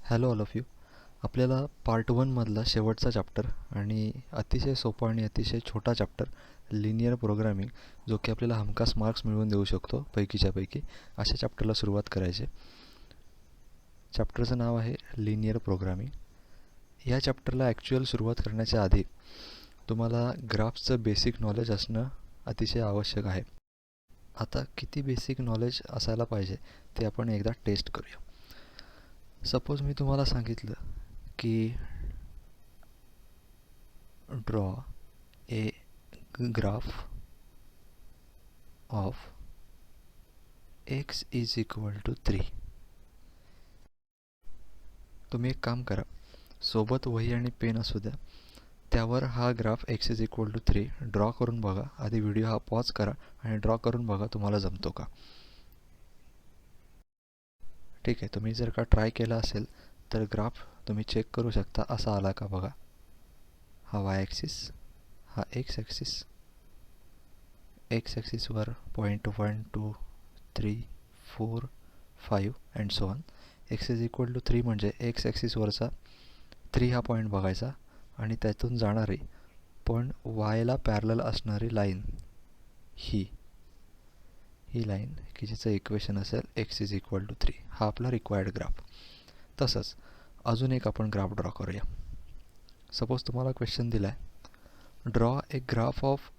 Hello all of you. आपल्याला part 1 मधला शेवटचा चॅप्टर आणि अतिशय सोपा आणि अतिशय छोटा चॅप्टर लिनियर प्रोग्रामिंग, जो की आपल्याला हमखास मार्क्स मिळवून देऊ शकतो पैकीच्या पैकी, अशा चॅप्टरला सुरुवात करायची. चॅप्टरचं नाव आहे लिनियर प्रोग्रामिंग. या चॅप्टरला ॲक्च्युअल सुरुवात करण्याच्या आधी तुम्हाला ग्राफ्सचं बेसिक नॉलेज असणं अतिशय आवश्यक आहे. आता किती बेसिक नॉलेज असायला पाहिजे ते आपण एकदा टेस्ट करूया. सपोज मी तुम्हाला सांगितलं की draw a graph of x is equal to 3. तुम्ही एक काम करा, सोबत वही आणि पेन असू द्या, त्यावर हा graph x is equal to 3 draw करून बघा. आधी व्हिडिओ हा पॉज करा आणि ड्रॉ करून बघा तुम्हाला जमतो का. ठीक आहे, तुम्ही जर का ट्राय केला असेल तर ग्राफ तुम्ही चेक करू शकता. असा आला का बघा. हा y ॲक्सिस, हा x ॲक्सिस, x ॲक्सिसवर point 1 2 3 4 5 and so on. x is equal to 3 म्हणजे x ॲक्सिसवरचा 3 हा पॉईंट बघायचा आणि त्यातून जाणारी पण वायला पॅरलल असणारी लाईन, ही लाईन की जिचं इक्वेशन असेल x इज इक्वल टू 3. हा आपला रिक्वायर्ड ग्राफ. तसंच अजून एक आपण ग्राफ ड्रॉ करूया. सपोज तुम्हाला क्वेश्चन दिला आहे, draw a graph of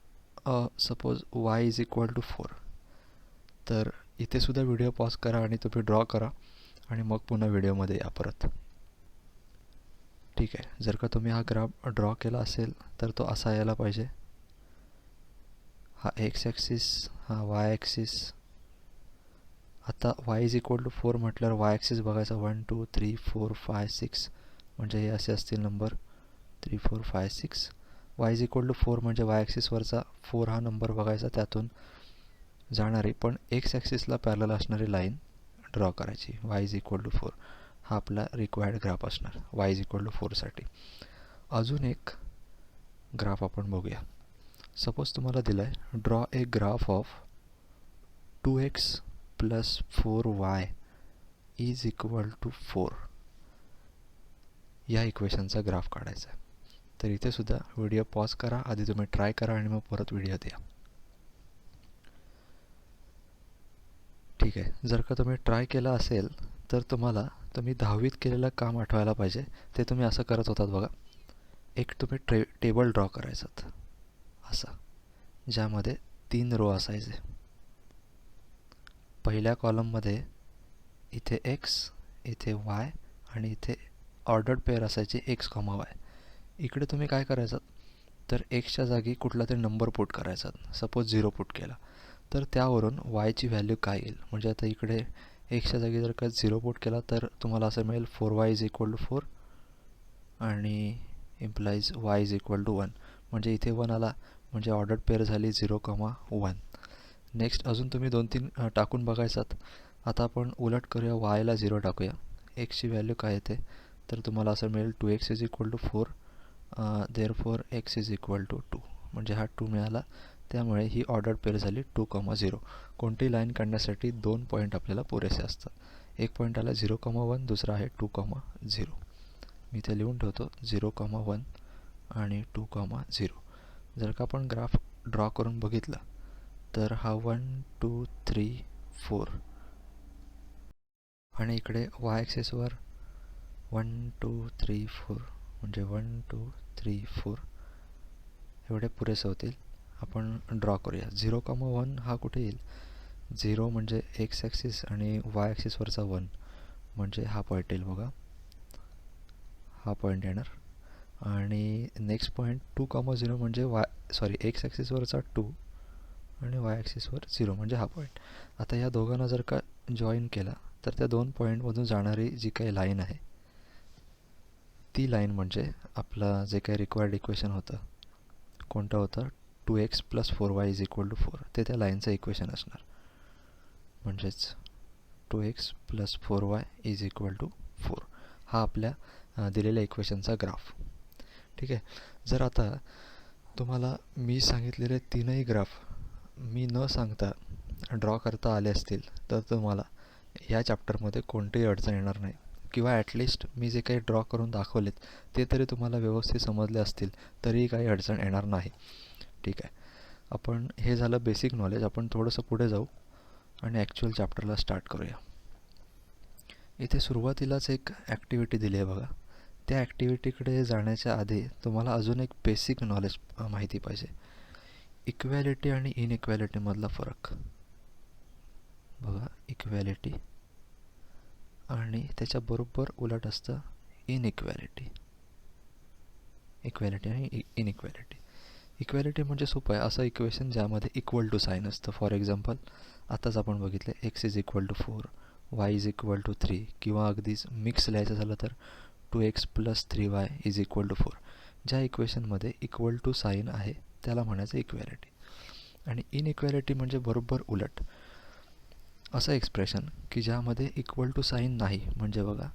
suppose y is equal to 4. तर इथे सुद्धा व्हिडिओ पॉज करा आणि तुम्ही ड्रॉ करा आणि मग पुन्हा व्हिडिओमध्ये या परत. ठीक आहे, जर का तुम्ही हा ग्राफ ड्रॉ केला असेल तर तो असा यायला पाहिजे. हा x ॲक्सिस, हा y ॲक्सिस. आता y इज इक्वल टू 4 म्हटल्यावर y ॲक्सिस बघायचा 1 2 3 4 5 6, म्हणजे हे असे असतील number 3 4 5 6. y is equal to 4 म्हणजे y ॲक्सिसवरचा 4 हा नंबर बघायचा, त्यातून जाणारी पण x ॲक्सिसला पॅरलल असणारी लाईन ड्रॉ करायची. y इज इक्वल टू 4 हा आपला रिक्वायर्ड ग्राफ असणार y इज इक्वल टू 4 साठी. अजून एक ग्राफ आपण बघूया. सपोज तुम्हाला दिलं आहे, draw a graph of 2x plus 4y is equal to 4. या इक्वेशनचा ग्राफ काढायचा आहे. तर इथे सुद्धा व्हिडिओ पॉज करा, आधी तुम्ही ट्राय करा आणि मग परत व्हिडिओ द्या. ठीक आहे, जर का तुम्ही ट्राय केला असेल तर तुम्ही 10वीत केलेलं काम आठवायला पाहिजे. ते तुम्ही असं करत होतात बघा. एक तुम्ही टेबल ड्रॉ करायचात असा, ज्यामध्ये 3 रो असायचे. पहिल्या कॉलममध्ये इथे x, इथे y आणि इथे ऑर्डर्ड पेअर असायची x, y. इकडे तुम्ही काय करायचं तर xच्या जागी कुठला तरी नंबर पुट करायचा. सपोज 0 पुट केला तर त्यावरून yची व्हॅल्यू काय येईल. म्हणजे आता इकडे xच्या जागी जर का 0 पुट केला तर तुम्हाला असं मिळेल 4y इज इक्वल टू 4 आणि implies y is equal to 1. म्हणजे इथे 1 आला म्हणजे ऑर्डर्ड पेअर झाली 0, 1. नेक्स्ट अजून तुम्ही 2-3 टाकून बघायचात. आता आपण उलट करूया, yला 0 टाकूया. xची व्हॅल्यू काय येते तर तुम्हाला असं मिळेल 2x is equal to 4, therefore x is equal to 2. म्हणजे हा 2 मिळाला, त्यामुळे ही ऑर्डर्ड पेअर झाली 2, 0. कोणती लाईन काढण्यासाठी 2 पॉईंट आपल्याला पुरेसे असतात. एक पॉईंट आला 0, 1, दुसरा आहे 2, 0. मी इथे लिहून ठेवतो 0, 1 आणि 2, 0. जर का आपण ग्राफ ड्रॉ करून बघितला तर हा 1 2 3 4 आणि इकडे y ॲक्सिसवर 1 2 3 4 म्हणजे 1 2 3 4 एवढे पुरेसे होतील. आपण ड्रॉ करूया. 0, 1 हा कुठे येईल. 0 म्हणजे x ॲक्सिस आणि y ॲक्सिसवरचा 1 म्हणजे हा पॉईंट येईल बघा, हा पॉईंट येणार. आणि नेक्स्ट पॉईंट 2, 0 म्हणजे x ॲक्सिसवरचा 2 आणि y ॲक्सिसवर 0 म्हणजे हा पॉईंट. आता या दोघांना जर का जॉईन केला तर त्या 2 पॉईंटमधून जाणारी जी काही लाईन आहे, ती लाईन म्हणजे आपलं जे काही रिक्वायर्ड इक्वेशन होतं, कोणतं होतं 2x plus 4y is equal to 4, ते त्या लाईनचं इक्वेशन असणार. म्हणजेच 2x plus 4y is equal to 4 हा आपल्या दिलेल्या इक्वेशनचा ग्राफ. ठीक आहे. जर आता तुम्हाला मी सांगितलेले तीनही ग्राफ मी न सांगता ड्रॉ करता आले असतील तर तुम्हाला या चॅप्टरमध्ये कोणतीही अडचण येणार नाही. किंवा ॲटलिस्ट मी जे काही ड्रॉ करून दाखवलेत ते तरी तुम्हाला व्यवस्थित समजले असतील तरीही काही अडचण येणार नाही. ठीक आहे, आपण हे झालं बेसिक नॉलेज. आपण थोडंसं पुढे जाऊ आणि ॲक्च्युअल चॅप्टरला स्टार्ट करूया. इथे सुरुवातीलाच एक ॲक्टिव्हिटी दिली आहे बघा. त्या ॲक्टिव्हिटीकडे जाण्याच्या आधी तुम्हाला अजून एक बेसिक नॉलेज माहिती पाहिजे. इक्वॅलिटी आणि इनइक्वॅलिटीमधला फरक बघा. इक्वॅलिटी आणि त्याच्याबरोबर उलट असतं इनइक्वॅलिटी. इक्वॅलिटी आणि इनइक्वॅलिटी. इक्वॅलिटी म्हणजे सोपं आहे असं इक्वेशन ज्यामध्ये इक्वल टू साईन असतं. फॉर एक्झाम्पल आताच आपण बघितलं x is equal to 4, y is equal to 3, किंवा अगदीच मिक्स लिहायचं झालं तर 2x plus 3y is equal to 4. ज्या इक्वेशनमध्ये इक्वल टू साईन आहे त्याला म्हणायचं इक्वॅलिटी. आणि इनइक्वॅलिटी म्हणजे बरोबर उलट असं एक्सप्रेशन की ज्यामध्ये इक्वल टू साईन नाही. म्हणजे बघा,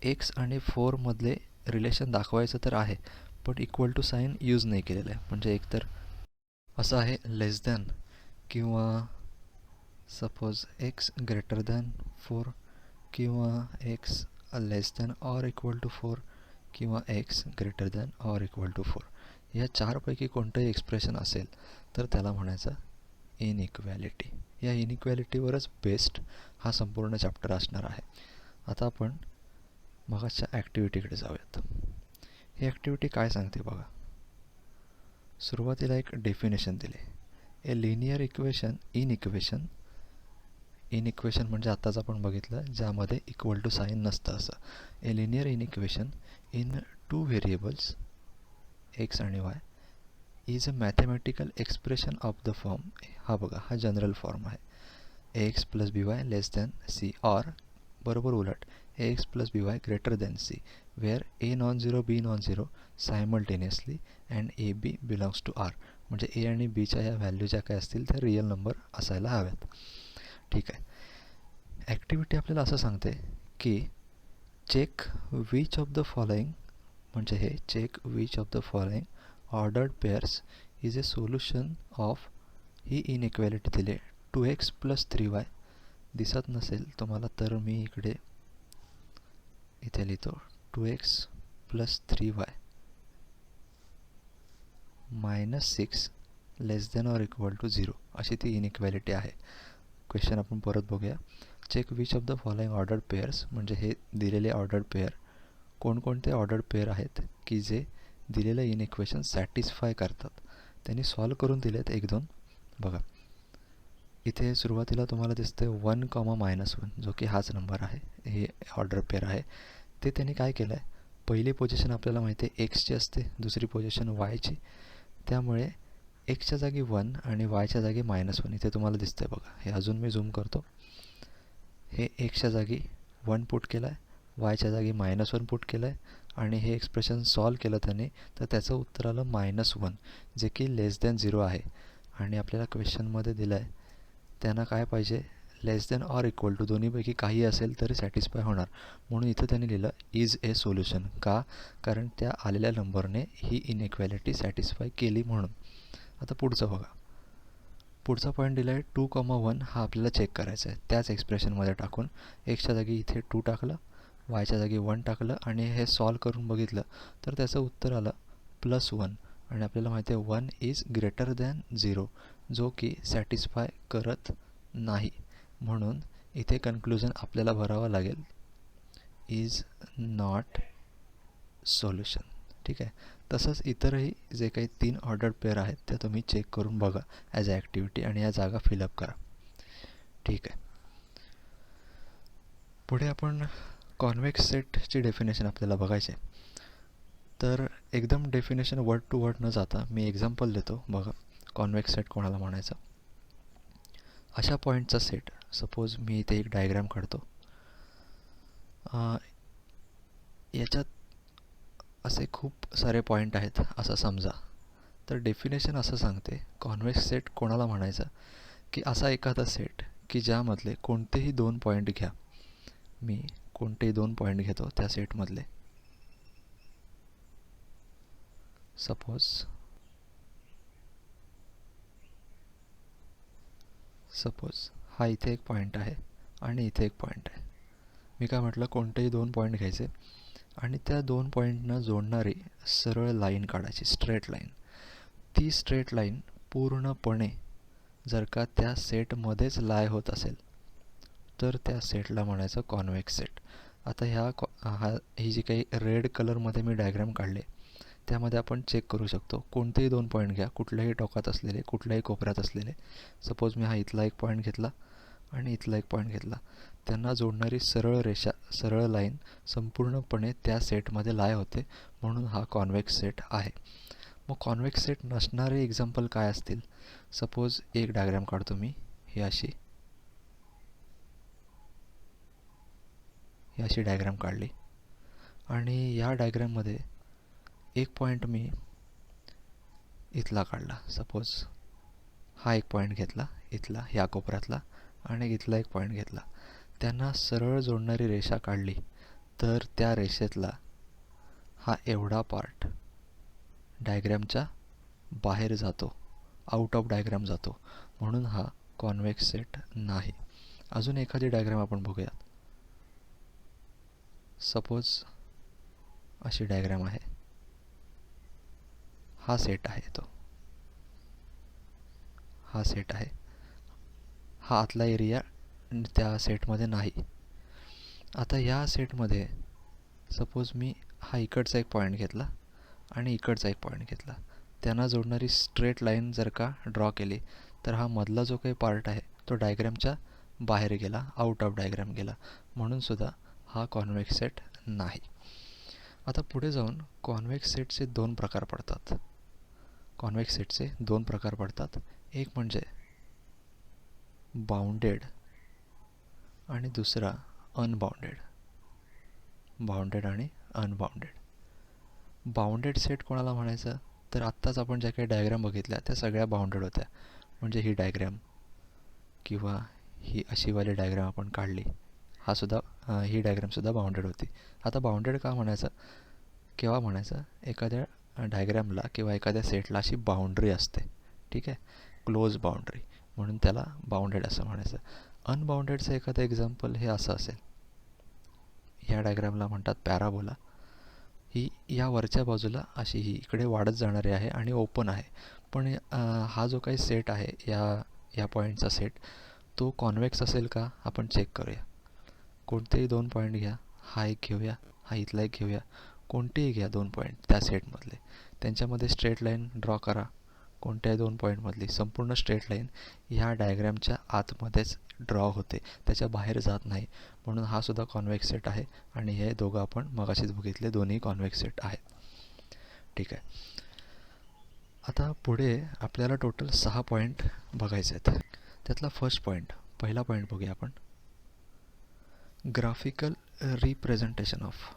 एक्स आणि 4 मधले रिलेशन दाखवायचं तर आहे पण इक्वल टू साईन यूज नाही केलेलं आहे. म्हणजे एकतर असं आहे लेस दॅन, किंवा सपोज एक्स ग्रेटर दॅन 4, किंवा x less than or equal to 4, किंवा x greater than or equal to 4. या चारपैकी कोणतंही एक्सप्रेशन असेल तर त्याला म्हणायचं इनइक्वॅलिटी. या इनइक्वॅलिटीवरच बेस्ड हा संपूर्ण चॅप्टर असणार आहे. आता आपण मगाच्या ॲक्टिव्हिटीकडे जाऊयात. ही ॲक्टिव्हिटी काय सांगते बघा. सुरुवातीला एक डेफिनेशन दिले. ए लिनियर इक्वेशन इन इक्वेशन म्हणजे आत्ताच आपण बघितलं ज्यामध्ये इक्वल टू साईन नसतं असं. A linear inequation in 2 variables x आणि y is a mathematical expression of the form. हा बघा, हा जनरल फॉर्म आहे. A x plus b y less than c, or बरोबर उलट a x plus b y greater than c, where a non zero b non zero simultaneously and a b belongs to R. म्हणजे a आणि बीच्या या value ज्या काय असतील त्या रिअल नंबर असायला हव्यात. ठीक आहे. ॲक्टिव्हिटी आपल्याला असं सांगते की check which of the following, म्हणजे हे check which of the following ordered pairs is a solution of ही इनइक्वॅलिटी दिले 2x प्लस 3y. दिसत नसेल तुम्हाला तर मी इथे लिहितो 2x plus 3y minus 6 less than or equal to 0 अशी ती इनइक्वॅलिटी आहे. क्वेश्चन आपण परत बघूया. Check which of the following ordered pairs, म्हणजे हे दिलेले ऑर्डर्ड पेअर कोणकोणते ऑर्डर्ड पेअर आहेत की जे दिलेलं इनइक्वेशन सॅटिस्फाय करतात. त्यांनी सॉल्व करून दिलेत 1-2 बघा. इथे सुरुवातीला तुम्हाला दिसते 1, -1 जो की हाच नंबर आहे. हे ऑर्डर पेअर आहे. ते त्यांनी काय केलं आहे, पहिली पोझिशन आपल्याला माहिती आहे एक्सची असते, दुसरी पोझिशन वायची. त्यामुळे एक्सच्या जागी 1 आणि वायच्या जागी -1 इथे तुम्हाला दिसतंय बघा. हे अजून मी झूम करतो. हे एक्सच्या जागी 1 पुट केलं आहे, वायच्या जागी -1 पुट केलं आहे आणि हे एक्सप्रेशन सॉल्व केलं त्याने तर त्याचं उत्तर आलं -1 जे की लेस दॅन 0 आहे. आणि आपल्याला क्वेश्चनमध्ये दिलं आहे त्यांना काय पाहिजे, लेस दॅन ऑर इक्वल टू दोन्हीपैकी काही असेल तरी सॅटिस्फाय होणार. म्हणून इथं त्यांनी लिहिलं इज ए सोल्युशन. का? कारण त्या आलेल्या नंबरने ही इनइक्वॅलिटी सॅटिस्फाय केली म्हणून. आता पुढचं बघा. पुढचा पॉईंट दिला आहे 2,1 हा आपल्याला चेक करायचा आहे. त्याच एक्सप्रेशनमध्ये टाकून एक्सच्या जागी इथे 2 टाकलं, वायच्या जागी 1 टाकलं आणि हे सॉल्व करून बघितलं तर त्याचं उत्तर आलं +1. आणि आपल्याला माहिती आहे 1 इज ग्रेटर दॅन 0 जो की सॅटिस्फाय करत नाही. म्हणून इथे कन्क्लुजन आपल्याला भरावं लागेल इज नॉट सोल्युशन. ठीक आहे. तसंच इतरही जे काही 3 ऑर्डर्ड पेअर आहेत त्या तुम्ही चेक करून बघा ॲज अ ॲक्टिव्हिटी आणि या जागा फिलअप करा. ठीक आहे. पुढे आपण कॉन्व्हेक्स सेटची डेफिनेशन आपल्याला बघायचे. तर एकदम डेफिनेशन वर्ड टू वर्ड न जाता मी एक्झाम्पल देतो बघा. कॉन्व्हेक्स सेट कोणाला म्हणायचं. अशा पॉईंटचा सेट, सपोज मी इथे एक डायग्राम काढतो. याच्यात असे खूप सारे पॉईंट आहेत असं समजा. तर डेफिनेशन असं सांगते कॉन्व्हेक्स सेट कोणाला म्हणायचं की असा एखादा सेट की ज्यामधले कोणतेही 2 पॉईंट घ्या. मी कोणतेही 2 पॉईंट घेतो त्या सेटमधले. सपोज हा इथे एक पॉईंट आहे आणि इथे एक पॉईंट आहे. मी काय म्हटलं, कोणतेही 2 पॉईंट घ्यायचे आणि त्या 2 पॉईंटना जोडणारी सरळ लाईन काढायची, स्ट्रेट लाईन. ती स्ट्रेट लाईन पूर्णपणे जर का त्या सेटमध्येच लाय होत असेल तर त्या सेटला म्हणायचं कॉन्व्हेक्स सेट. आता ही जी काही रेड कलरमध्ये मी डायग्राम काढले त्यामध्ये आपण चेक करू शकतो. कोणतेही 2 पॉईंट घ्या, कुठल्याही टोकात असलेले, कुठल्याही कोपऱ्यात असलेले. सपोज मी हा इथला एक पॉईंट घेतला आणि इथला एक पॉईंट घेतला. त्यांना जोडणारी सरळ रेषा, सरळ लाईन संपूर्णपणे त्या सेटमध्ये लाय होते, म्हणून हा कॉन्व्हेक्स सेट आहे. मग कॉन्व्हेक्स सेट नसणारे एक्झाम्पल काय असतील? सपोज एक डायग्राम काढतो मी, ही अशी डायग्राम काढली आणि या डायग्राममध्ये एक पॉईंट मी इथला काढला. सपोज हा एक पॉईंट घेतला इथला, ह्या कोपऱ्यातला, आणि इथला एक पॉईंट घेतला. त्यांना सरळ जोडणारी रेषा काढली तर त्या रेषेतला हा एवढा पार्ट डायग्रामच्या बाहेर जातो, आउट ऑफ डायग्राम जातो, म्हणून हा कॉन्व्हेक्स सेट नाही. अजून एखादी डायग्राम आपण बघूयात. सपोज अशी डायग्राम आहे, हा सेट आहे, हा सेट आहे. हा आतला एरिया त्या सेटमध्ये नाही. आता या सेटमध्ये सपोज मी हा इकडचा एक पॉईंट घेतला आणि इकडचा एक पॉईंट घेतला. त्यांना जोडणारी स्ट्रेट लाईन जर का ड्रॉ केली तर हा मधला जो काही पार्ट आहे तो डायग्रामच्या बाहेर गेला, आउट ऑफ डायग्राम गेला, म्हणून सुद्धा हा कॉन्व्हेक्स सेट नाही. आता पुढे जाऊन कॉन्व्हेक्स सेटचे 2 प्रकार पडतात. कॉन्व्हेक्स सेटचे 2 प्रकार पडतात. एक म्हणजे बाउंडेड आणि दुसरा अनबाउंडेड. बाउंडेड आणि अनबाउंडेड. बाउंडेड सेट कोणाला म्हणायचं? तर आत्ताच आपण ज्या काही डायग्राम बघितल्या त्या सगळ्या बाउंडेड होत्या. म्हणजे ही डायग्राम किंवा ही अशीवाली डायग्राम आपण काढली, ही डायग्रामसुद्धा बाउंडेड होती. आता बाउंडेड का म्हणायचं, केव्हा म्हणायचं? एखाद्या डायग्रामला किंवा एखाद्या सेटला अशी बाउंड्री असते, ठीक आहे, क्लोज बाउंड्री, म्हणून त्याला बाउंडेड असं म्हणायचं. अनबाउंडेडचं एखादं एक्झाम्पल हे असं असेल, ह्या डायग्रामला म्हणतात पॅराबोला. ही या वरच्या बाजूला अशी ही इकडे वाढत जाणारी आहे आणि ओपन आहे. पण हा जो काही सेट आहे, या पॉईंटचा सेट, तो कॉन्व्हेक्स असेल का आपण चेक करूया. कोणतेही 2 पॉईंट घ्या, हा एक घेऊया, हा इथला एक घेऊया, कोणतेही घ्या 2 पॉईंट त्या सेटमधले, त्यांच्यामध्ये स्ट्रेट लाईन ड्रॉ करा. कोणत्याही 2 पॉईंटमधली संपूर्ण स्ट्रेट लाईन ह्या डायग्रामच्या आतमध्येच ड्रॉ होते, त्याच्या बाहेर जात नाही, म्हणून हा सुद्धा कॉन्व्हेक्स सेट आहे. आणि हे दोघं आपण मगाशीच बघितले, दोन्ही कॉन्व्हेक्स सेट आहेत. ठीक आहे. आता पुढे आपल्याला टोटल 6 पॉईंट बघायचे आहेत. त्यातला पहिला पॉईंट बघूया आपण. Graphical representation of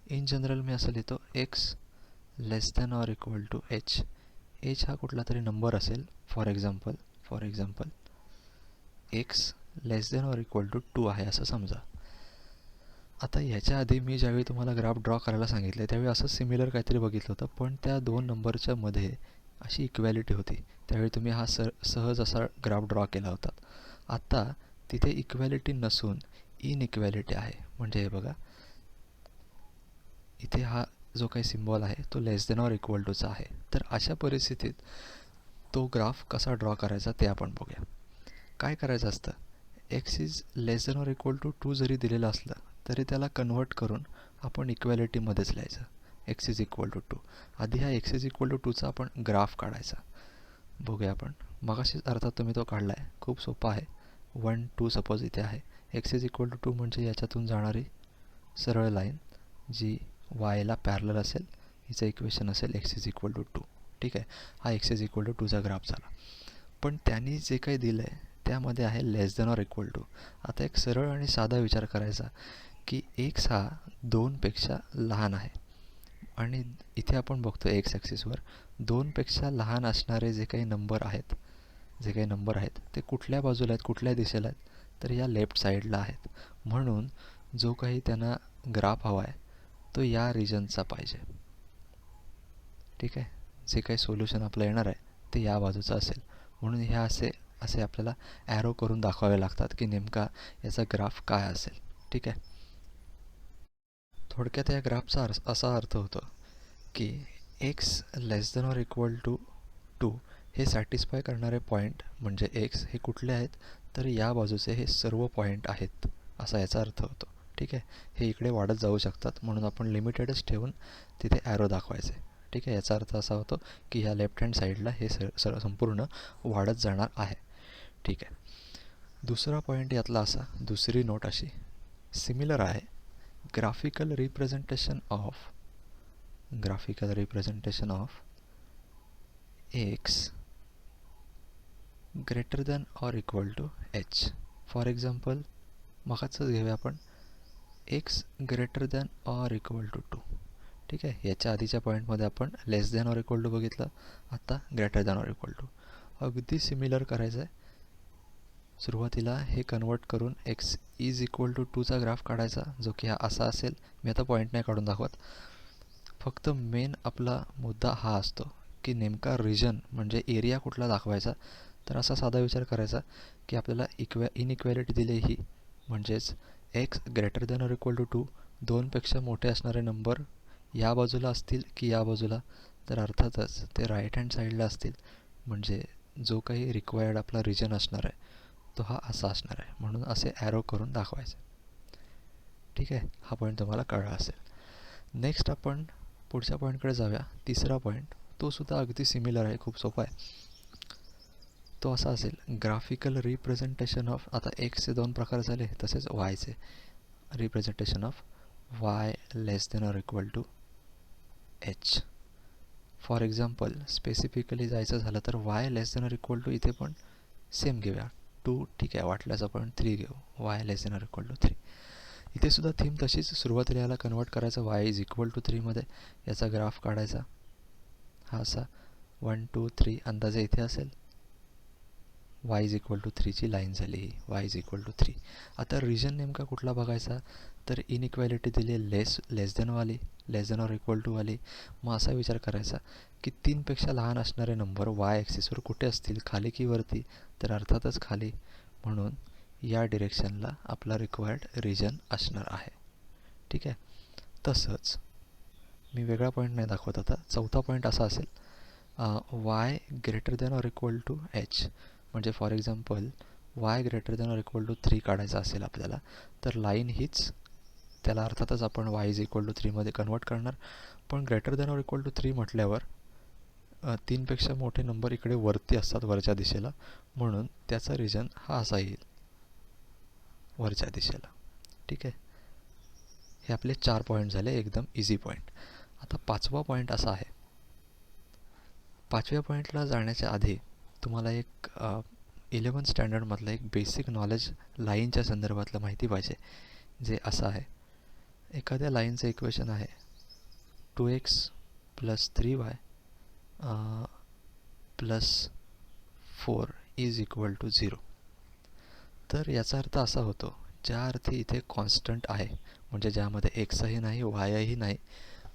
in general मी असं लिहितो, x less than or equal to h. h हा कुठला तरी नंबर असेल, for example x less than or equal to 2 आहे असं समजा. आता याच्या आधी मी ज्यावेळी तुम्हाला ग्राफ ड्रॉ करायला सांगितले त्यावेळी असं सिमिलर काहीतरी बघितलं होतं, पण त्या 2 नंबरच्या मध्ये अशी इक्वॅलिटी होती. त्यावेळी तुम्ही हा सहज असा ग्राफ ड्रॉ केला होता. आता तिथे इक्वॅलिटी नसून इनइक्वॅलिटी आहे. म्हणजे हे बघा, इथे हा जो काही सिम्बॉल आहे तो लेस दॅन ऑर इक्वल टूचा आहे. तर अशा परिस्थितीत तो ग्राफ कसा ड्रॉ करायचा ते आपण बघूया. काय करायचं असतं, x is less than or equal to 2 जरी दिलेलं असलं तरी त्याला कन्वर्ट करून आपण इक्वॅलिटीमध्येच लिहायचं, x इज इक्वल टू 2. आधी हा x इज इक्वल टू 2चा आपण ग्राफ काढायचा. बघूया आपण. मगाशी अर्थात तुम्ही तो काढला आहे, खूप सोपा आहे. 1 2 सपोज इथे आहे. x इज इक्वल टू 2 म्हणजे याच्यातून जाणारी सरळ लाईन जी yला पॅरलल असेल, हिचं इक्वेशन असेल x इज इक्वल टू 2. ठीक आहे, हा x इज इक्वल टू 2चा ग्राफ झाला. पण त्यांनी जे काही दिलं आहे त्यामध्ये आहे less than or equal to. आता एक सरळ आणि साधा विचार करायचा की x हा 2पेक्षा लहान आहे आणि इथे आपण बघतो एक्स ॲक्सिसवर 2पेक्षा लहान असणारे जे काही नंबर आहेत ते कुठल्या बाजूला आहेत, कुठल्या दिशेला आहेत, तर या लेफ्ट साईडला आहेत. म्हणून जो काही त्यांना ग्राफ हवा आहे तो या रिजनचा पाहिजे. ठीक आहे. जे काही सोल्युशन आपलं येणार आहे ते या बाजूचं असेल, म्हणून ह्या असे असे आपल्याला ॲरो करून दाखवावे लागतात की नेमका याचा ग्राफ काय असेल. ठीक आहे. थोडक्यात या ग्राफचा असा अर्थ होतो की x less than or equal to 2 हे सॅटिस्फाय करणारे पॉईंट म्हणजे एक्स हे कुठले आहेत, तर या बाजूचे हे सर्व पॉईंट आहेत असा याचा अर्थ होतो. ठीक आहे. हे इकडे वाढत जाऊ शकतात म्हणून आपण लिमिटेडच ठेवून तिथे ॲरो दाखवायचे. ठीक आहे. याचा अर्थ असा होतो की ह्या लेफ्ट हँड साईडला हे संपूर्ण वाढत जाणार आहे. ठीक आहे. दुसरा पॉईंट यातला असा, दुसरी नोट अशी सिमिलर आहे. Graphical representation of x greater than or equal to h. For example मगाचंच घेऊया आपण x greater than or equal to 2. ठीक आहे. याच्या आधीच्या पॉईंटमध्ये आपण less than or equal to बघितलं, आता greater than or equal to. अगदी सिमिलर करायचं आहे. सुरुवातीला हे कन्वर्ट करून x इज इक्वल टू 2चा ग्राफ काढायचा, जो की हा असा असेल. मी आता पॉईंट नाही काढून दाखवत. फक्त मेन आपला मुद्दा हा असतो की नेमका रिजन म्हणजे एरिया कुठला दाखवायचा. तर असा साधा विचार करायचा की आपल्याला इनइक्वॅलिटी दिली ही, म्हणजेच x greater than or equal to 2, 2पेक्षा मोठे असणारे नंबर या बाजूला असतील की या बाजूला, तर अर्थातच ते राईट हँड साईडला असतील. म्हणजे जो काही रिक्वायर्ड आपला रिजन असणार आहे तो हा असा असणार आहे, म्हणून असे ॲरो करून दाखवायचे. ठीक आहे. हा पॉईंट तुम्हाला कळला असेल. नेक्स्ट आपण पुढच्या पॉईंटकडे जाऊया. तिसरा पॉईंट तो सुद्धा अगदी सिमिलर आहे, खूप सोपा आहे. तो असा असेल, ग्राफिकल रिप्रेझेंटेशन ऑफ, आता एक्सचे 2 प्रकार झाले, तसेच वायचे representation of y less than or equal to h. For example specifically जायचं झालं तर y less than or equal to इथे पण सेम घेऊया 2. ठीक आहे. वाटल्यास आपण 3 घेऊ, y less than or equal to 3. इथे सुद्धा थीम तशीच, सुरुवातीला याला कन्वर्ट करायचं वाय इज इक्वल टू 3मध्ये, याचा ग्राफ काढायचा हा असा 1 2 3 अंदाजे इथे असेल. वाय इज इक्वल टू 3ची लाईन झाली ही, वाय इज इक्वल टू 3. आता रिजन नेमका कुठला बघायचा, तर इनइक्वॅलिटी दिली आहे less than or equal to वाली. मग असा विचार करायचा की 3पेक्षा लहान असणारे नंबर वाय ॲक्सिसवर कुठे असतील, खाली की वरती, तर अर्थातच खाली, म्हणून या डिरेक्शनला आपला रिक्वायर्ड रिजन असणार आहे. ठीक आहे. तसंच मी वेगळा पॉईंट नाही दाखवत आता. चौथा पॉईंट असा असेल, y greater than or equal to h. म्हणजे for example y greater than or equal to 3 काढायचा असेल आपल्याला, तर लाईन हीच, त्याला अर्थातच आपण वाय इज इक्वल टू 3मध्ये कन्वर्ट करणार. पण greater than or equal to 3 म्हटल्यावर 3पेक्षा मोठे नंबर इकडे वरती असतात, वरच्या दिशेला, म्हणून त्याचा रिजन हा असा येईल, वरच्या दिशेला. ठीक आहे. हे आपले 4 पॉईंट झाले, एकदम इझी पॉईंट. आता 5वा पॉईंट असा आहे. 5व्या पॉईंटला जाण्याच्या आधी तुम्हाला एक 11th स्टँडर्डमधलं एक बेसिक नॉलेज लाईनच्या संदर्भातलं माहिती पाहिजे, जे असं आहे. एखाद्या लाईनचं इक्वेशन आहे 2x + 3y + 4 is equal to 0. तर याचा अर्थ असा होतो, ज्या अर्थी इथे कॉन्स्टंट आहे, म्हणजे ज्यामध्ये एक्सही नाही वायही नाही,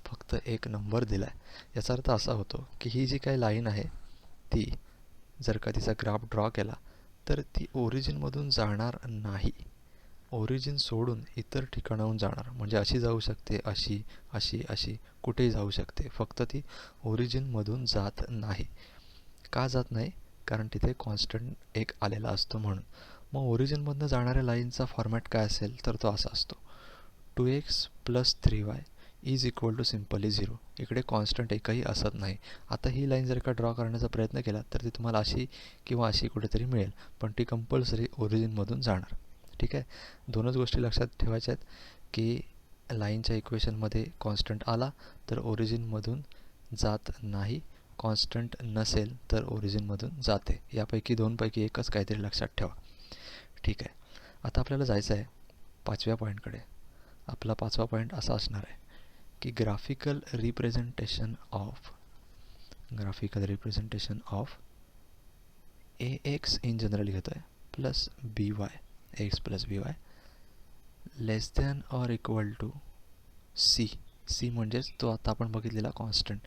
फक्त एक नंबर दिला आहे, याचा अर्थ असा होतो की ही जी काही लाईन आहे ती जर का तिचा ग्राफ ड्रॉ केला तर ती ओरिजिनमधून जाणार नाही, ओरिजिन सोडून इतर ठिकाणाहून जाणार. म्हणजे अशी जाऊ शकते, अशी अशी अशी कुठेही जाऊ शकते, फक्त ती ओरिजिनमधून जात नाही. का जात नाही, कारण तिथे कॉन्स्टंट एक आलेला असतो म्हणून. मग ओरिजिनमधून जाणाऱ्या लाईनचा फॉर्मॅट काय असेल, तर तो असा असतो 2x + 3y is equal to simply 0. इकडे कॉन्स्टंट एकही असत नाही. आता ही लाईन जर का ड्रॉ करण्याचा प्रयत्न केला तर ती तुम्हाला अशी किंवा अशी कुठेतरी मिळेल, पण ती कंपल्सरी ओरिजिनमधून जाणार. ठीक आहे. दोनच गोष्टी लक्षात ठेवायच्या आहेत की लाईनच्या इक्वेशनमध्ये कॉन्स्टंट आला तर ओरिजिनमधून जात नाही, कॉन्स्टंट नसेल तर ओरिजिनमधून जाते. यापैकी 2पैकी एकच काहीतरी लक्षात ठेवा. ठीक आहे. आता आपल्याला जायचं आहे 5व्या पॉईंटकडे. आपला 5वा पॉईंट असा असणार आहे की graphical representation of ax in general घेतो आहे plus by, x plus by less than or equal to c. म्हणजेच तो आता आपण बघितलेला कॉन्स्टंट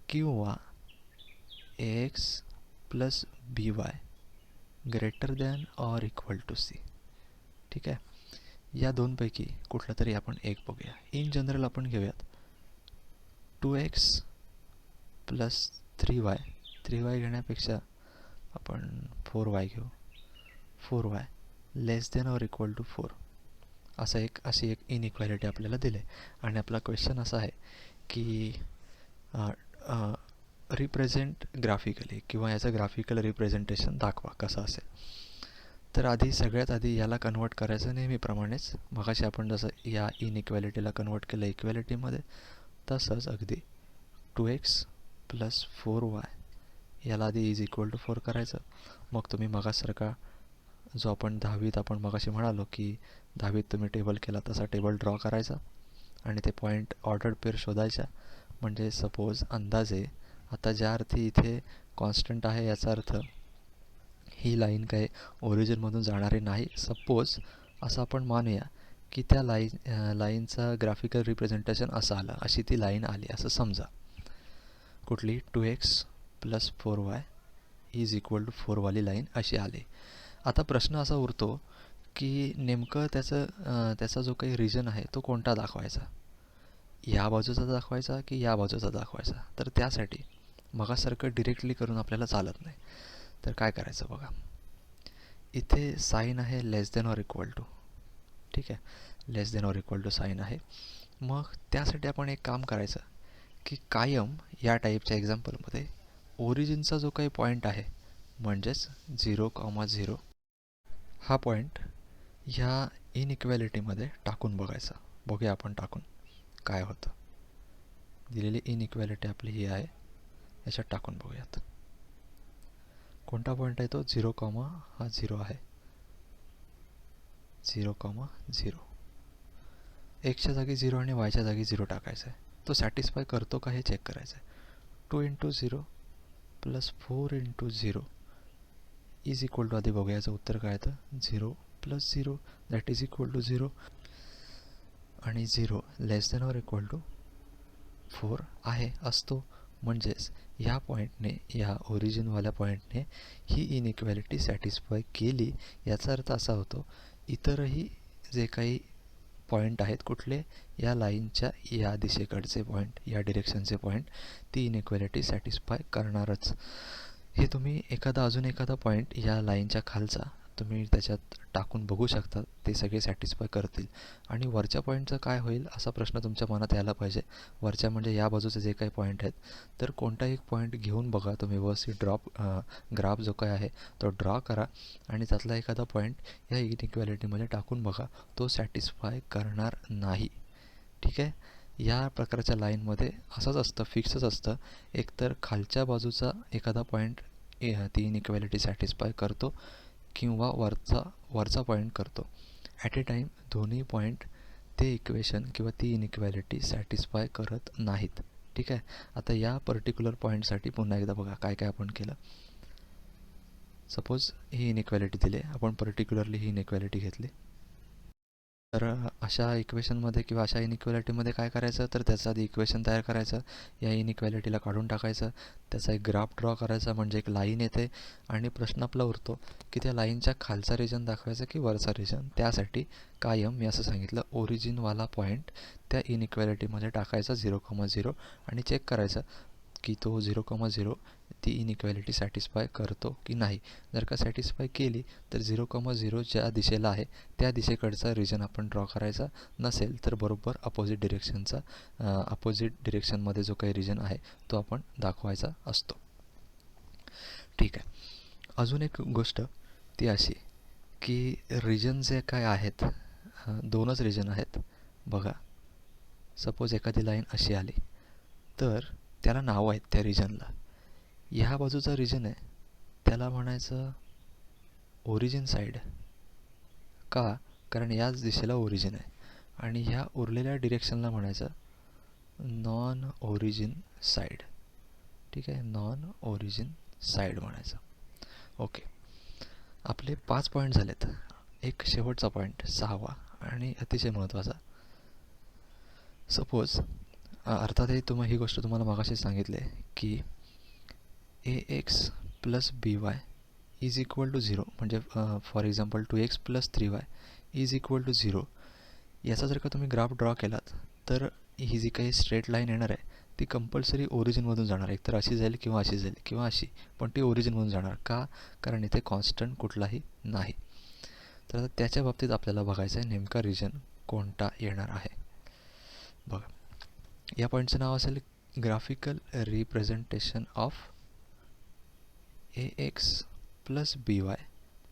किंवा x plus b y greater than or equal to c. ठीक आहे, या दोनपैकी कुठला तरी आपण एक बघूया. इन जनरल आपण घेऊयात 2x प्लस 3y. 3y घेण्यापेक्षा आपण 4y घेऊ. 4y less than or equal to 4 अशी एक इनइक्वॅलिटी आपल्याला दिली आहे. आणि आपला क्वेश्चन असा आहे की रिप्रेझेंट ग्राफिकली किंवा याचं ग्राफिकल रिप्रेझेंटेशन दाखवा कसं असेल. तर सगळ्यात आधी याला कन्वर्ट करायचं नेहमीप्रमाणेच. मगाशी आपण जसं या इनइक्वॅलिटीला कन्वर्ट केलं इक्वॅलिटीमध्ये, तसंच अगदी 2x प्लस 4y याला आधी इज इक्वल टू 4 करायचं. मग तुम्ही मगासारखा जो आपण 10वीत आपण मगाशी म्हणालो की 10वीत तुम्ही टेबल केला तसा टेबल ड्रॉ करायचा आणि ते पॉईंट ऑर्डर्ड पेअर शोधायच्या. म्हणजे सपोज अंदाजे आता ज्या अर्थी इथे कॉन्स्टंट आहे याचा अर्थ ही लाईन काय ओरिजिनमधून जाणारी नाही. सपोज असं आपण मानूया की त्या लाईनचा ग्राफिकल रिप्रेझेंटेशन असं आलं, अशी ती लाईन आली असं समजा. कुठली 2x plus 4y is equal to 4 वाली लाईन अशी आली. आता प्रश्न असा उरतो की नेमकं त्याचा जो काही रिजन आहे तो कोणता दाखवायचा, या बाजूचा दाखवायचा की या बाजूचा दाखवायचा. तर त्यासाठी मगासारखं डिरेक्टली करून आपल्याला चालत नाही. तर काय करायचं बघा, इथे साईन आहे less than or equal to. ठीक आहे, less than or equal to sign आहे. मग त्यासाठी आपण एक काम करायचं की कायम या टाईपच्या एक्झाम्पलमध्ये ओरिजिनचा जो काही पॉईंट आहे म्हणजेच 0,0 हा पॉईंट ह्या इनइक्वॅलिटीमध्ये टाकून बघायचा. बघूया आपण टाकून काय होतं. दिलेली इनइक्वॅलिटी आपली ही आहे, याच्यात टाकून बघूयात. कोणता पॉईंट आहे तो 0,0 आहे. 0,0 एक्सच्या जागी 0 आणि वायच्या जागी 0 टाकायचं आहे. तो सॅटिस्फाय करतो का हे चेक करायचं आहे. 2 into 0 plus 4 into 0 is equal to, आधी बघूया याचं उत्तर काय येतं. 0 plus 0 that is equal to 0 आणि 0 less than or equal to 4 आहे असतो. म्हणजेच ह्या पॉईंटने, या ओरिजिनवाल्या पॉईंटने ही इनइक्वॅलिटी सॅटिस्फाय केली. याचा अर्थ असा होतो इतरही जे काही पॉईंट आहेत कुठले, या लाईनच्या या दिशेकडचे पॉईंट, या डिरेक्शनचे पॉईंट ती इनइक्वॅलिटी सॅटिस्फाय करणारच. हे तुम्ही अजून एखादा पॉईंट या लाईनच्या खालचा तुम्ही त्याच्यात टाकून बघू शकता, ते सगळे सॅटिस्फाय करतील. आणि वरच्या पॉईंटचं काय होईल असा प्रश्न तुमच्या मनात यायला पाहिजे. वरच्या म्हणजे या बाजूचे जे काही पॉईंट आहेत, तर कोणता एक पॉईंट घेऊन बघा तुम्ही, व्यवस्थित ग्राफ जो काय आहे तो ड्रॉ करा आणि त्यातला एखादा पॉईंट या इनइक्वॅलिटीमध्ये टाकून बघा, तो सॅटिस्फाय करणार नाही. ठीक आहे, या प्रकारच्या लाईनमध्ये असंच असतं, फिक्सच असतं. एकतर खालच्या बाजूचा एखादा पॉईंट ती इनइक्वॅलिटी सॅटिस्फाय करतो किंवा वरचा पॉईंट करतो. ॲट ए टाईम दोन्ही पॉईंट ते इक्वेशन किंवा ती इनइक्वॅलिटी सॅटिस्फाय करत नाहीत. ठीक आहे, आता या पर्टिक्युलर पॉईंटसाठी पुन्हा एकदा बघा काय काय आपण केलं. सपोज ही इनइक्वॅलिटी दिली, आपण पर्टिक्युलरली ही इनइक्वॅलिटी घेतली. तर अशा इक्वेशनमध्ये किंवा अशा इनइक्वॅलिटीमध्ये काय करायचं, तर त्याचं आधी इक्वेशन तयार करायचं, या इनइक्वॅलिटीला काढून टाकायचं, त्याचा एक ग्राफ ड्रॉ करायचा म्हणजे एक लाईन येते. आणि प्रश्न आपला उरतो की त्या लाईनच्या खालचा रिजन दाखवायचा की वरचा रिजन. त्यासाठी कायम मी असं सांगितलं, ओरिजिनवाला पॉईंट त्या इनइक्वॅलिटीमध्ये टाकायचा 0,0 आणि चेक करायचं की तो 0,0 ती इनइक्वॅलिटी सॅटिस्फाय करतो की नाही. जर का सॅटिस्फाय केली तर 0,0 ज्या दिशेला आहे त्या दिशेकडचा रिजन आपण ड्रॉ करायचा. नसेल तर बरोबर अपोजिट डिरेक्शनमध्ये जो काही रिजन आहे तो आपण दाखवायचा असतो. ठीक आहे, अजून एक गोष्ट ती अशी की रिजन जे काय आहेत, दोनच रिजन आहेत बघा. सपोज एखादी लाईन अशी आली तर त्याला नावं आहेत त्या रिजनला. ह्या बाजूचा रिजन आहे त्याला म्हणायचं ओरिजिन साईड. का? कारण याच दिशेला ओरिजिन आहे. आणि ह्या उरलेल्या डिरेक्शनला म्हणायचं नॉन ओरिजिन साईड. ठीक आहे, नॉन ओरिजिन साईड म्हणायचं. ओके, आपले 5 पॉईंट झालेत. एक शेवटचा पॉईंट 6वा आणि अतिशय महत्त्वाचा. सपोज अर्थातही ही गोष्ट तुम्हाला मगाशी सांगितली आहे की a x plus b y is equal to zero, म्हणजे for example 2x plus 3y is equal to zero. याचा जर का तुम्ही ग्राफ ड्रॉ केलात तर ही जी काही स्ट्रेट लाईन येणार आहे ती कंपल्सरी ओरिजिनमधून जाणार आहे. तर अशी जाईल किंवा अशी जाईल किंवा अशी, पण ती ओरिजिनमधून जाणार का? कारण इथे कॉन्स्टंट कुठलाही नाही. तर आता त्याच्या बाबतीत आपल्याला बघायचं आहे नेमका रिजन कोणता येणार आहे. बघा, या पॉईंटचं नाव असेल graphical representation of a x plus b y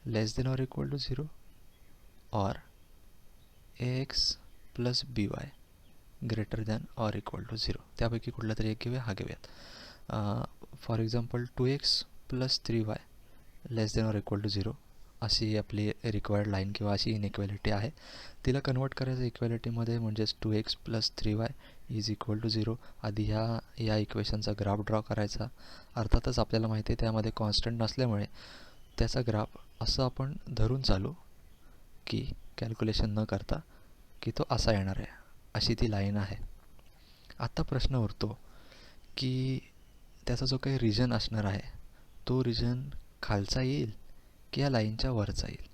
less than or equal to zero और a x plus b y greater than or equal to zero. त्यापैकी कुठला तरी एक घेऊया, हा घेऊयात. For example 2x plus 3y less than or equal to zero अशी आपली रिक्वायर्ड लाईन किंवा अशी इनइक्वॅलिटी आहे. तिला कन्वर्ट करायचं इक्वॅलिटीमध्ये, म्हणजेच 2x plus 3y is equal to zero. आधी या इक्वेशनचा ग्राफ ड्रॉ करायचा. अर्थातच आपल्याला माहिती आहे त्यामध्ये कॉन्स्टंट नसल्यामुळे त्याचा ग्राफ असं आपण धरून चालू की कॅल्क्युलेशन न करता की तो असा येणार आहे, अशी ती लाईन आहे. आता प्रश्न उरतो की त्याचा जो काही रिजन असणार आहे तो रिजन खालचा येईल की या लाईनच्या वरचा येईल.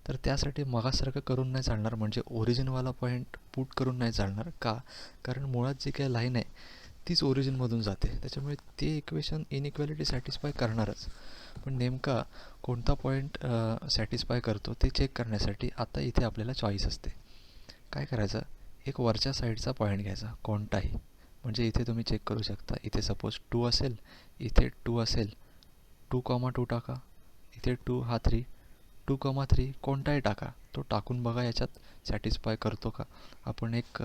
तर त्यासाठी मगासारखं करून नाही चालणार, म्हणजे ओरिजिनवाला पॉईंट पुट करून नाही चालणार. का? कारण मुळात जी काही लाईन आहे तीच ओरिजिनमधून जाते, त्याच्यामुळे ते इक्वेशन इनइक्वॅलिटी सॅटिस्फाय करणारच. पण नेमका कोणता पॉईंट सॅटिस्फाय करतो ते चेक करण्यासाठी आता इथे आपल्याला चॉईस असते. काय करायचं, एक वरच्या साईडचा पॉईंट घ्यायचा कोणताही, म्हणजे इथे तुम्ही चेक करू शकता. इथे सपोज 2 असेल, इथे 2 असेल, 2,2 टाका. इथे 2 हा 3, 2,3 कोणताही टाका. तो टाकून बघा याच्यात सॅटिस्फाय करतो का. आपण एक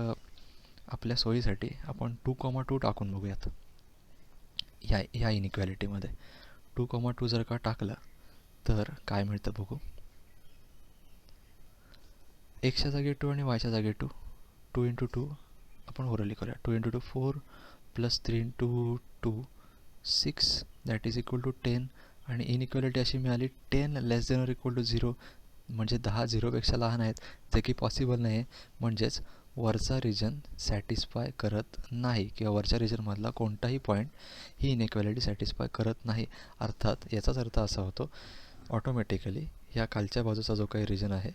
आपल्या सोयीसाठी आपण 2,2 टाकून बघूयात या इनइक्वॅलिटीमध्ये. 2,2 जर का टाकलं तर काय मिळतं बघू. एक्सच्या जागी 2 आणि वायच्या जागी 2, 2 इंटू 2 आपण ओरली करूया. 2 into 2 4 plus 3 into 2 6 that is equal to 10. आणि इनइक्वॅलिटी अशी मिळाली 10 less than or equal to 0, म्हणजे 10 झिरोपेक्षा लहान आहेत, जे की पॉसिबल नाही आहे. म्हणजेच वरचा रिजन सॅटिस्फाय करत नाही किंवा वरच्या रिजनमधला कोणताही पॉईंट ही इनइक्वॅलिटी सॅटिस्फाय करत नाही. अर्थात याचाच अर्थ असा होतो ऑटोमॅटिकली या खालच्या बाजूचा जो काही रिजन आहे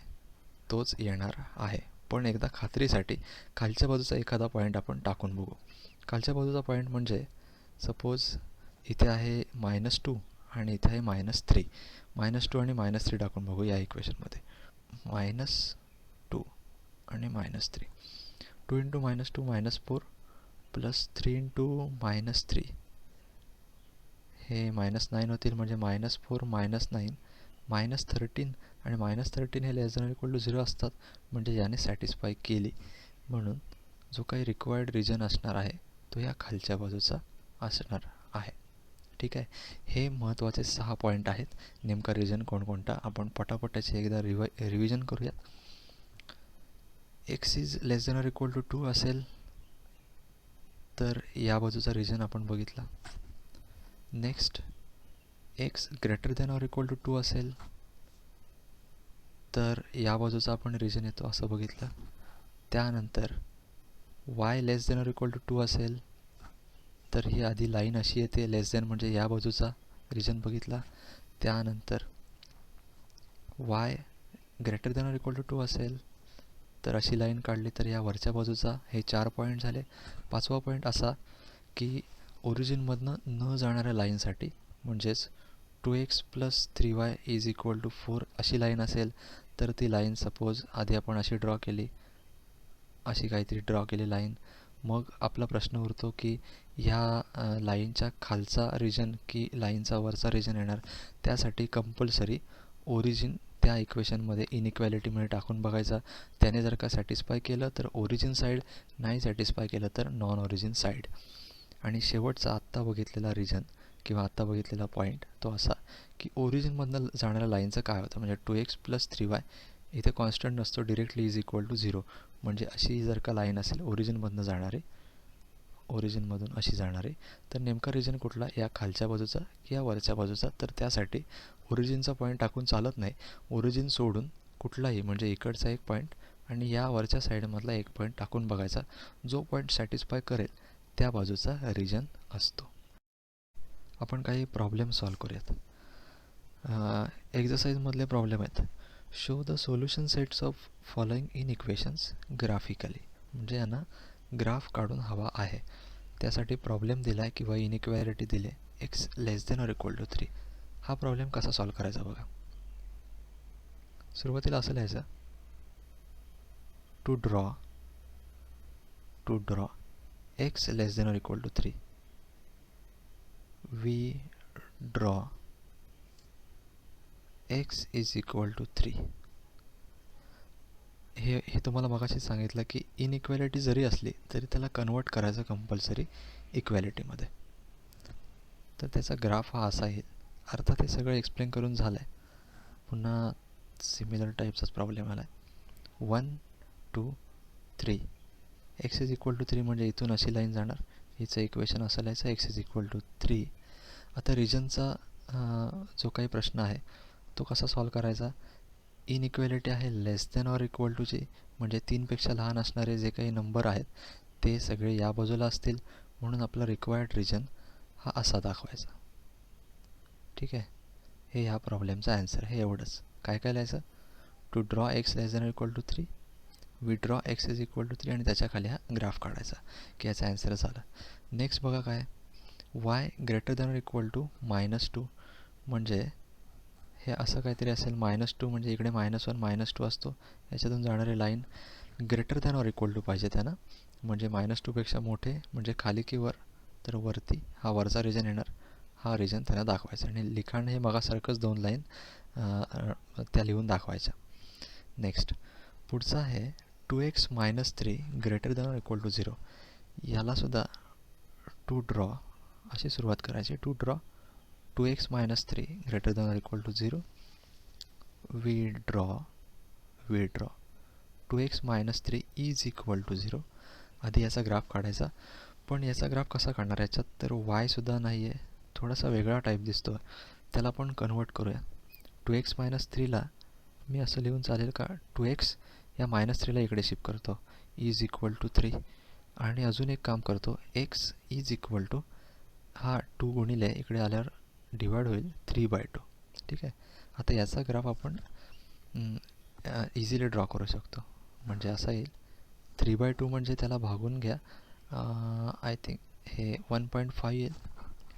तोच येणार आहे. पण एकदा खात्रीसाठी खालच्या बाजूचा एखादा पॉईंट आपण टाकून बघू. खालच्या बाजूचा पॉईंट म्हणजे सपोज इथे आहे -2 आणि इथे आहे -3. -2 आणि -3 टाकून बघू या इक्वेशनमध्ये. -2 आणि -3. 2 इंटू -2 -4 प्लस 3 इंटू -3 हे -9 होतील, म्हणजे -4 -9 -13 आणि -13 हे लेस दॅन इक्वल टू 0 असतात, म्हणजे याने सॅटिस्फाय केली. म्हणून जो काही रिक्वायर्ड रिजन असणार आहे तो या खालच्या बाजूचा असणार आहे. ठीक आहे, हे महत्त्वाचे 6 पॉईंट आहेत. नेमका रिजन कोणकोणता आपण पटापटाचे एकदा रिव्हिजन करूयात. X is less than or equal to 2 असेल तर या बाजूचा रिजन आपण बघितला. Next, x greater than or equal to 2 असेल तर या बाजूचा आपण रिजन येतो असं बघितलं. त्यानंतर y less than or equal to 2 असेल तर ही आधी लाईन अशी येते, लेस दॅन म्हणजे या बाजूचा रिजन बघितला. त्यानंतर y greater than or equal to 2 असेल तर अशी लाईन काढली तर या वरच्या बाजूचा. हे 4 पॉईंट झाले. 5वा पॉईंट असा की ओरिजिनमधनं न जाणाऱ्या लाईनसाठी, म्हणजेच 2x plus 3y is equal to 4 अशी लाईन असेल तर ती लाईन सपोज आधी आपण अशी ड्रॉ केली, अशी काहीतरी ड्रॉ केली लाईन. मग आपला प्रश्न उरतो की ह्या लाईनच्या खालचा रिजन की लाईनचा वरचा रिजन येणार. त्यासाठी कंपल्सरी ओरिजिन त्या इक्वेशनमध्ये इनइक्वॅलिटीमध्ये टाकून बघायचा. त्याने जर का सॅटिस्फाय केलं तर ओरिजिन साईड, नाही सॅटिस्फाय केलं तर नॉन ओरिजिन साईड. आणि शेवटचा आत्ता बघितलेला रिजन किंवा आत्ता बघितलेला पॉईंट तो असा की ओरिजिनमधनं जाणाऱ्या लाईनचं काय होतं, म्हणजे 2x प्लस 3y इथे कॉन्स्टंट नसतो, डिरेक्टली इज इक्वल टू 0. म्हणजे अशी जर का लाईन असेल ओरिजिनमधनं जाणारी, ओरिजिनमधून अशी जाणारी, तर नेमका रिजन कुठला, या खालच्या बाजूचा की या वरच्या बाजूचा. तर त्यासाठी ओरिजिनचा पॉईंट टाकून चालत नाही. ओरिजिन सोडून कुठलाही, म्हणजे इकडचा एक पॉईंट आणि या वरच्या साईडमधला एक पॉईंट टाकून बघायचा. जो पॉईंट सॅटिस्फाय करेल त्या बाजूचा रिजन असतो. आपण काही प्रॉब्लेम सॉल्व करूयात. एक्झरसाइजमधले प्रॉब्लेम आहेत. Show the solution sets of following in equations graphically. म्हणजे यांना ग्राफ काढून हवा आहे. त्यासाठी प्रॉब्लेम दिला आहे किंवा इनइक्वॅलिटी दिले x less than or equal to 3. हा प्रॉब्लेम कसा सॉल्व करायचा बघा. सुरुवातीला असं लिहायचं, to draw x less than or equal to 3, we draw x is equal to 3. हे तुम्हाला मगाशी सांगितलं की इनइक्वॅलिटी जरी असली तरी त्याला कन्वर्ट करायचं कंपल्सरी इक्वॅलिटीमध्ये. तर त्याचा ग्राफ हा असा येईल. अर्थात हे सगळं एक्सप्लेन करून झालं आहे. पुन्हा सिमिलर टाईपचाच प्रॉब्लेम आला आहे. 1 2 3 x इज इक्वल टू 3 म्हणजे इथून अशी लाईन जाणार. हिचं इक्वेशन असं लिहायचं x इज इक्वल टू 3. आता रिजनचा जो काही प्रश्न आहे तो कसा सॉल्व करायचा. इनइक्वॅलिटी आहे लेस दॅन ऑर इक्वल टूची, म्हणजे 3पेक्षा लहान असणारे जे काही नंबर आहेत ते सगळे या बाजूला असतील. म्हणून आपला रिक्वायर्ड रिजन हा असा दाखवायचा. ठीक आहे. हे ह्या प्रॉब्लेमचा ॲन्सर आहे. एवढंच. काय काय लिहायचं. To draw x less than or equal to 3, we draw x is equal to 3 आणि त्याच्याखाली हा ग्राफ काढायचा की याचा ॲन्सर झाला. नेक्स्ट बघा काय, y greater than or equal to -2. म्हणजे हे असं काहीतरी असेल. -2 म्हणजे इकडे -1 -2 असतो. याच्यातून जाणारी line greater than or equal to पाहिजे त्यांना. म्हणजे -2पेक्षा मोठे म्हणजे खाली की वर, तर वरती हा वरचा रिजन येणार. हा रिजन त्यांना दाखवायचा आणि लिखाण हे मगासारखंच 2 लाईन त्या लिहून दाखवायच्या. नेक्स्ट पुढचा आहे 2x - 3 greater than or equal to 0. यालासुद्धा टू ड्रॉ अशी सुरुवात करायची. To draw 2x - 3 greater than or equal to 0, we draw 2x - 3 is equal to 0. आधी याचा ग्राफ काढायचा. पण याचा ग्राफ कसा काढणार. याच्यात तर वायसुद्धा नाही आहे. थोडासा वेगळा टाईप दिसतो. त्याला आपण कन्वर्ट करूया. 2x - 3ला मी असं लिहून चालेल का. 2x या -3ला इकडे शिफ्ट करतो, इज इक्वल टू 3. आणि अजून एक काम करतो, x इज इक्वल टू हा 2 गुणिले इकडे आल्यावर डिवाइड होईल 3/2. ठीक आहे. आता याचा ग्राफ आपण इझिली ड्रॉ करू शकतो. म्हणजे असा येईल. 3/2 म्हणजे त्याला भागून घ्या. आय थिंक हे 1.5 येईल.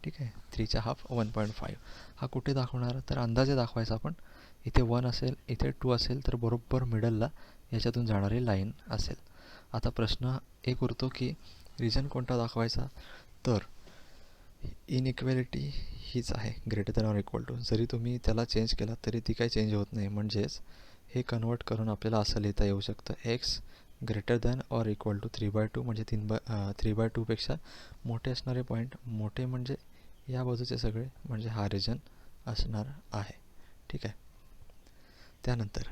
ठीक आहे. 3च्या हाफ 1.5. हा कुठे दाखवणार तर अंदाजे दाखवायचा आपण. इथे 1 असेल, इथे 2 असेल, तर बरोबर मिडलला याच्यातून जाणारी लाईन असेल. आता प्रश्न एक उरतो की रिजन कोणता दाखवायचा. तर इनइक्वॅलिटी हीच आहे greater than or equal to. जरी तुम्ही त्याला चेंज केला तरी ती काही चेंज होत नाही. म्हणजेच हे कन्वर्ट करून आपल्याला असं लिहिता येऊ शकतं, x greater than or equal to 3/2 म्हणजे 3/2पेक्षा मोठे असणारे पॉईंट, मोठे म्हणजे या बाजूचे सगळे, म्हणजे हा रिजन असणार आहे. ठीक आहे. त्यानंतर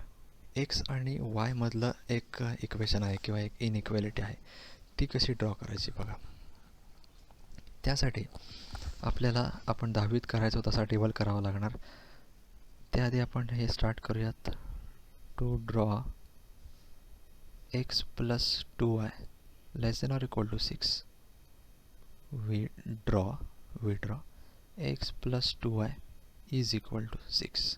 एक्स आणि वाय मधलं एक इक्वेशन आहे किंवा एक इनइक्वॅलिटी आहे. ती कशी ड्रॉ करायची बघा. त्यासाठी आपल्याला आपण 10वीत करायचो तसा टेबल करावा लागणार. त्याआधी आपण हे स्टार्ट करूयात. To draw x plus 2y less than or equal to 6, we draw x plus 2y is equal to 6.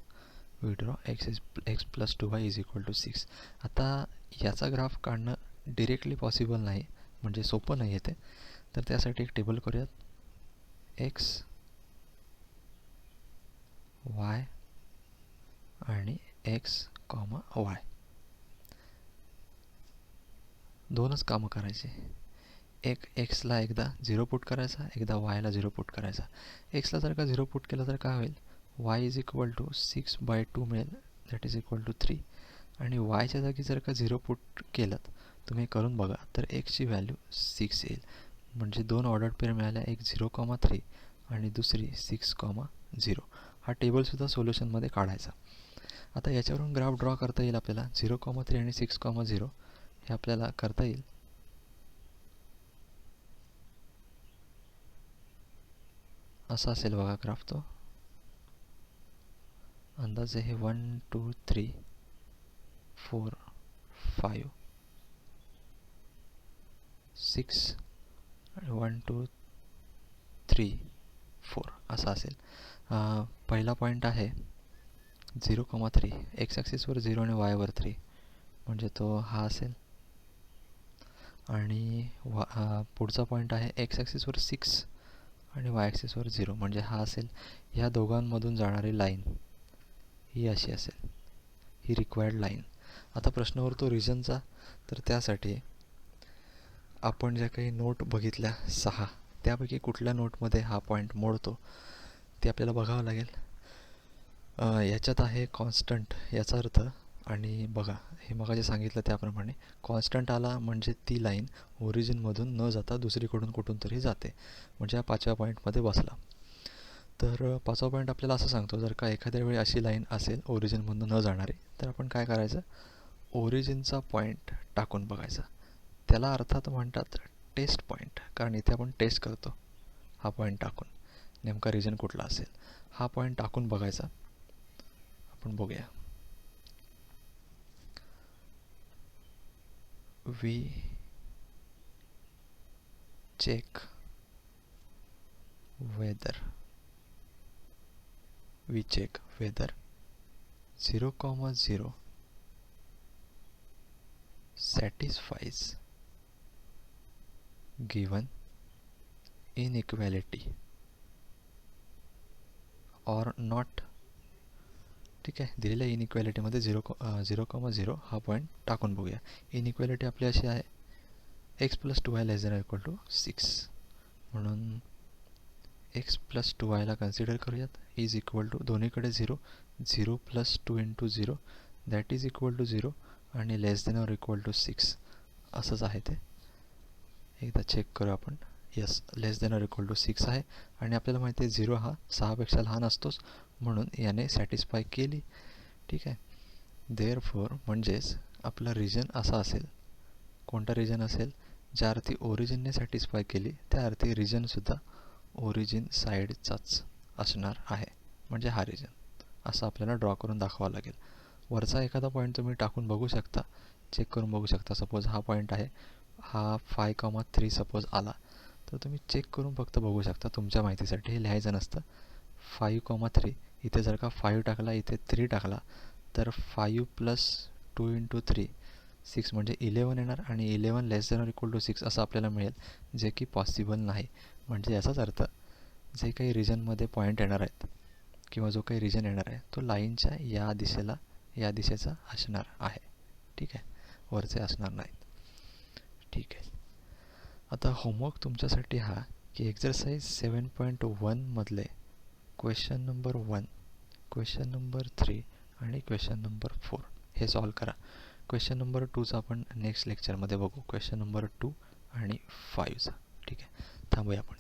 we draw x plus 2y is equal to 6. आता याचा ग्राफ काढणं डिरेक्टली पॉसिबल नाही, म्हणजे सोपं नाही आहे ते. तर त्यासाठी एक टेबल करूयात. x y आणि x, y दोनच कामं करायची. एक एक्सला एकदा 0 पुट करायचा, एकदा वायला 0 पुट करायचा. एक्सला जर का 0 पुट केलं तर काय होईल, वाय इज इक्वल टू 6/2 मिळेल, दॅट इज इक्वल टू 3. आणि वायच्या जागी जर का 0 पुट केलं, तुम्ही करून बघा, तर एक्सची व्हॅल्यू 6 येईल. म्हणजे 2 ऑर्डर्ड पेअर मिळाल्या, एक 0,3 आणि दुसरी 6,0. हा टेबलसुद्धा सोल्युशनमध्ये काढायचा. आता याच्यावरून ग्राफ ड्रॉ करता येईल आपल्याला. 0,3 आणि 6,0 हे आपल्याला करता येईल. असा असेल बघा ग्राफ. तो अंदाजे हे 1 2 3 4 5 6 1 2 3 4 असा असेल. पहिला पॉईंट आहे 0,3, एक्स ॲक्सिसवर 0 आणि वायवर 3, म्हणजे तो हा असेल. आणि पुढचा पॉईंट आहे एक्स ॲक्सिसवर 6 आणि वाय ॲक्सिसवर 0, म्हणजे हा असेल. ह्या दोघांमधून जाणारी लाईन ही अशी असेल, ही रिक्वायर्ड लाईन. आता प्रश्न उरतो रिजनचा. तर त्यासाठी आपण ज्या काही नोट बघितल्या 6, त्यापैकी कुठल्या नोटमध्ये हा पॉईंट मोडतो ते आपल्याला बघावं लागेल. याच्यात आहे कॉन्स्टंट, याचा अर्थ, आणि बघा हे मग जे सांगितलं त्याप्रमाणे कॉन्स्टंट आला म्हणजे ती लाईन ओरिजिनमधून न जाता दुसरीकडून कुठून तरी जाते, म्हणजे हा 5व्या पॉईंटमध्ये बसला. तर 5वा पॉईंट आपल्याला असं सांगतो, जर का एखाद्या वेळी अशी लाईन असेल ओरिजिनमधून न जाणारी, तर आपण काय करायचं, ओरिजिनचा पॉईंट टाकून बघायचा. त्याला अर्थात म्हणतात टेस्ट पॉईंट, कारण इथे आपण टेस्ट करतो हा पॉईंट टाकून नेमका रिजन कुठला असेल. हा पॉईंट टाकून बघायचा. आपण बघूया. We check whether 0,0 satisfies given inequality or not. ठीक आहे, दिलेल्या इनइक्वॅलिटीमध्ये 0,0 हा पॉईंट टाकून बघूया. इनइक्वॅलिटी आपली अशी आहे, x + 2y ≤ 6, म्हणून x + 2yला कन्सिडर करूयात. इज इक्वल टू दोन्हीकडे 0, 0 + 2 × 0 दॅट इज इक्वल टू 0, आणि <6 असंच आहे ते. एकदा चेक करू आपण. यस, <6 आहे, आणि आपल्याला माहिती आहे 0 हा 6पेक्षा लहान असतोच, म्हणून याने सॅटिस्फाय केली. ठीक आहे. देअरफॉर म्हणजेच आपला रिजन असा असेल, कोणता रिजन असेल, ज्या अर्थी ओरिजिनने सॅटिस्फाय केली त्या अर्थी रिजनसुद्धा ओरिजिन साईडचाच असणार आहे, म्हणजे हा रिजन. असं आपल्याला ड्रॉ करून दाखवावं लागेल. वरचा एखादा पॉईंट तुम्ही टाकून बघू शकता, चेक करून बघू शकता. सपोज हा पॉईंट आहे, हा 5,3 सपोज आला, तर तुम्ही चेक करून फक्त बघू शकता. तुमच्या माहितीसाठी हे लिहायचं नसतं. 5,3 इथे जर का 5 टाकला, इथे 3 टाकला, तर 5 + 2 × 3 6 म्हणजे 11 येणार, आणि 11 < 6 असं आपल्याला मिळेल, जे की पॉसिबल नाही. म्हणजे याचाच अर्थ जे काही रिजनमध्ये पॉईंट येणार आहेत किंवा जो काही रिजन येणार आहे तो लाईनच्या या दिशेचा असणार आहे. ठीक आहे, वरचे असणार नाहीत. ठीक आहे. आता होमवर्क तुमच्यासाठी हा की एक्झरसाइज 7.1 मधले क्वेश्चन नंबर 1, क्वेश्चन नंबर 3 आणि क्वेश्चन नंबर 4 हे सॉल्व करा. क्वेश्चन नंबर 2चा आपण नेक्स्ट लेक्चरमध्ये बघू, क्वेश्चन नंबर 2 आणि 5चा. ठीक आहे, थांबूया आपण.